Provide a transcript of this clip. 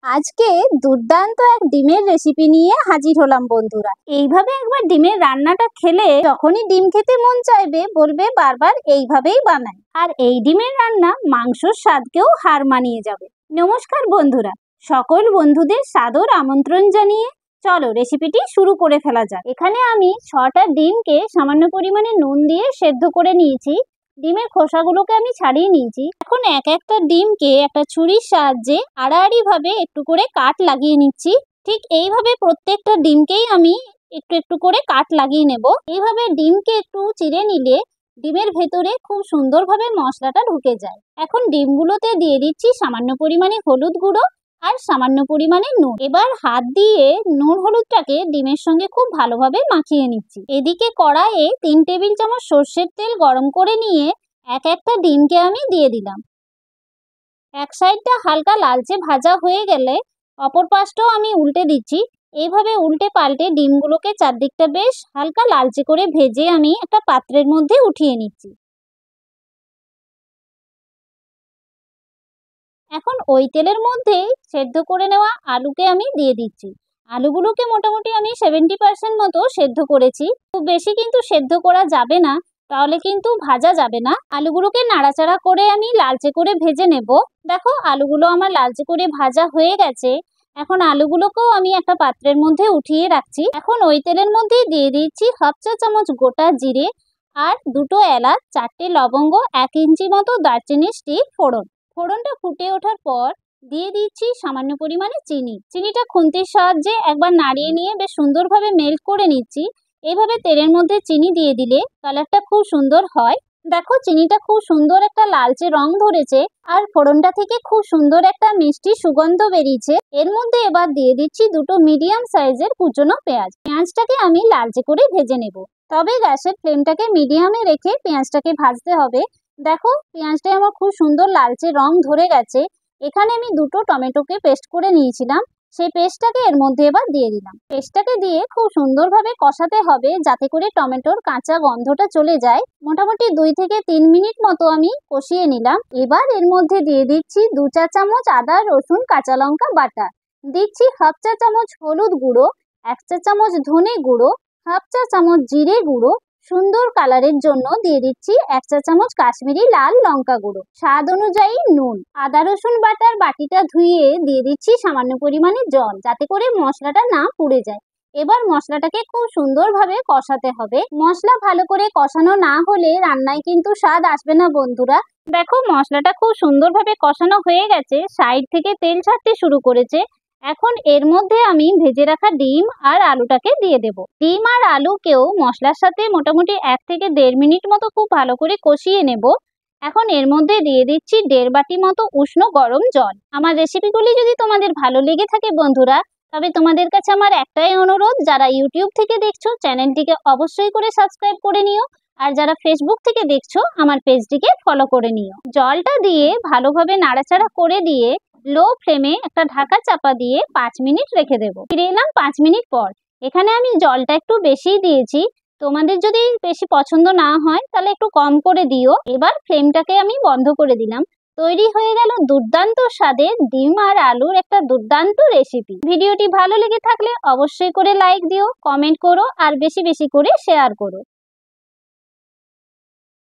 আজকে দুর্দান্ত এক ডিমের রেসিপি নিয়ে হাজির হলাম বন্ধুরা। এইভাবে একবার ডিমের রান্নাটা খেলে যখনই ডিম খেতে মন চাইবে বলবে বারবার এইভাবেই বানাই। আর এই ডিমের রান্না মাংসর স্বাদকেও হার মানিয়ে যাবে। নমস্কার বন্ধুরা, সকল বন্ধুদের সাদর আমন্ত্রণ জানিয়ে চলো রেসিপিটি শুরু করে ফেলা যাক। এখানে আমি 6টা ডিমকে সামান্য পরিমাণে নুন দিয়ে সেদ্ধ করে নিয়েছি। ডিমের খোসাগুলোকে আমি ছাড়িয়ে নিয়েছি। এখন একটা ডিমকে একটা ছুরির সাহায্যে আড়াআড়ি ভাবে একটু করে কাট লাগিয়ে নিচ্ছি। ঠিক এইভাবে প্রত্যেকটা ডিমকেই আমি একটু একটু করে কাট লাগিয়ে নেব। এইভাবে ডিমকে একটু চিড়ে নিলে ডিমের ভেতরে খুব সুন্দরভাবে মশলাটা ঢুকে যায়। এখন ডিমগুলোতে দিয়ে দিচ্ছি সামান্য পরিমাণে হলুদ গুঁড়ো আর সামান্য পরিমাণে নুন। এবার হাত দিয়ে নুন হলুদটাকে ডিমের সঙ্গে খুব ভালোভাবে মাখিয়ে নিচ্ছি। এদিকে কড়াইয়ে 3 টেবিল চামচ সর্ষের তেল গরম করে নিয়ে একটা ডিমকে আমি দিয়ে দিলাম। এক সাইডটা হালকা লালচে ভাজা হয়ে গেলে অপর পাশটাও আমি উল্টে দিচ্ছি। এইভাবে উল্টে পাল্টে ডিমগুলোকে চারদিকটা বেশ হালকা লালচে করে ভেজে আমি একটা পাত্রের মধ্যে উঠিয়ে নিচ্ছি। এখন ওই তেলের মধ্যেই সেদ্ধ করে নেওয়া আলুকে আমি দিয়ে দিচ্ছি। আলুগুলোকে মোটামুটি আমি 70% মতো সেদ্ধ করেছি। খুব বেশি কিন্তু সেদ্ধ করা যাবে না, তাহলে কিন্তু ভাজা যাবে না। আলুগুলোকে নাড়াচাড়া করে আমি লালচে করে ভেজে নেব। দেখো আলুগুলো আমার লালচে করে ভাজা হয়ে গেছে। এখন আলুগুলোকেও আমি একটা পাত্রের মধ্যে উঠিয়ে রাখছি। এখন ওই তেলের মধ্যেই দিয়ে দিচ্ছি হাফ চা চামচ গোটা জিরে আর 2টো এলাচ, 4টে লবঙ্গ, 1 ইঞ্চি মতো দারচিনি স্টিক ফোড়ন। ফোড়নটা ফুটে ওঠার পর দিয়ে দিচ্ছি সামান্য পরিমাণে চিনি। চিনিটা খুন্তির সাহায্যে একবার নাড়িয়ে নিয়ে বেশ সুন্দরভাবে মেল্ট করে নিচ্ছি। এইভাবে তেলের মধ্যে চিনি দিয়ে দিলে কালারটা খুব সুন্দর হয়। দেখো চিনিটা খুব সুন্দর একটা লালচে রং ধরেছে আর ফোড়নটা থেকে খুব সুন্দর একটা মিষ্টি সুগন্ধ বেরিয়েছে। এর মধ্যে এবার দিয়ে দিচ্ছি 2টো মিডিয়াম সাইজের কুচনো পেঁয়াজ। পেঁয়াজটাকে আমি লালচে করে ভেজে নেব, তবে গ্যাসের ফ্লেমটাকে মিডিয়ামে রেখে পেঁয়াজটাকে ভাজতে হবে। দেখো পেঁয়াজটা আমার খুব সুন্দর লালচে রং ধরে গেছে। এখানে আমি 2টো টমেটোকে পেস্ট করে নিয়েছিলাম, সেই পেস্টটাকে এর মধ্যে এবার দিয়ে দিলাম। পেস্টটাকে দিয়ে খুব সুন্দরভাবে কষাতে হবে যাতে করে টমেটোর কাঁচা গন্ধটা চলে যায়। মোটামুটি 2 থেকে 3 মিনিট মতো আমি কষিয়ে নিলাম। এবার এর মধ্যে দিয়ে দিচ্ছি 2 চা চামচ আদা রসুন কাঁচা লঙ্কা বাটা, দিচ্ছি হাফ চা চামচ হলুদ গুঁড়ো, 1 চা চামচ ধনে গুঁড়ো, হাফ চা চামচ জিরে গুঁড়ো, সুন্দর কালারের জন্য দিয়ে দিচ্ছি 1 চা চামচ কাশ্মীরি লাল লঙ্কা গুঁড়ো, স্বাদ অনুযায়ী নুন। আদা রসুন বাটার বাটিটা ধুয়ে দিয়ে দিচ্ছি সামান্য পরিমাণে জল, যাতে করে মশলাটা না পুড়ে যায়। এবার মশলাটাকে খুব সুন্দরভাবে কষাতে হবে। মশলা ভালো করে কষানো না হলে রান্নায় কিন্তু স্বাদ আসবে না বন্ধুরা। দেখো মশলাটা খুব সুন্দরভাবে কষানো হয়ে গেছে, সাইড থেকে তেল ছাড়তে শুরু করেছে। এখন এর মধ্যে আমি ভেজে রাখা ডিম আর আলুটাকে দিয়ে দেব। ডিম আর আলুকেও মশলার সাথে মোটামুটি 1 থেকে 1.5 মিনিট মতো খুব ভালো করে কষিয়ে নেব। এখন এর মধ্যে দিয়ে দিচ্ছি 1.5 বাটি মতো উষ্ণ গরম জল। আমার রেসিপিগুলি যদি তোমাদের ভালো লেগে থাকে বন্ধুরা, তবে তোমাদের কাছে আমার একটাই অনুরোধ, যারা ইউটিউব থেকে দেখছো চ্যানেলটিকে অবশ্যই করে সাবস্ক্রাইব করে নিও, আর যারা ফেসবুক থেকে দেখছো আমার পেজটিকে ফলো করে নিও। জলটা দিয়ে ভালোভাবে নাড়াচাড়া করে দিয়ে লো ফ্লেমে একটা ঢাকা চাপা দিয়ে 5 মিনিট রেখে দেবো। ফিরে এলাম 5 মিনিট পর। এখানে আমি জলটা একটু বেশিই দিয়েছি, তোমাদের যদি বেশি পছন্দ না হয় তাহলে একটু কম করে দিও। এবার ফ্লেমটাকে আমি বন্ধ করে দিলাম। তৈরি হয়ে গেল দুর্দান্ত স্বাদের ডিম আর আলুর একটা দুর্দান্ত রেসিপি। ভিডিওটি ভালো লেগে থাকলে অবশ্যই করে লাইক দিও, কমেন্ট করো আর বেশি বেশি করে শেয়ার করো।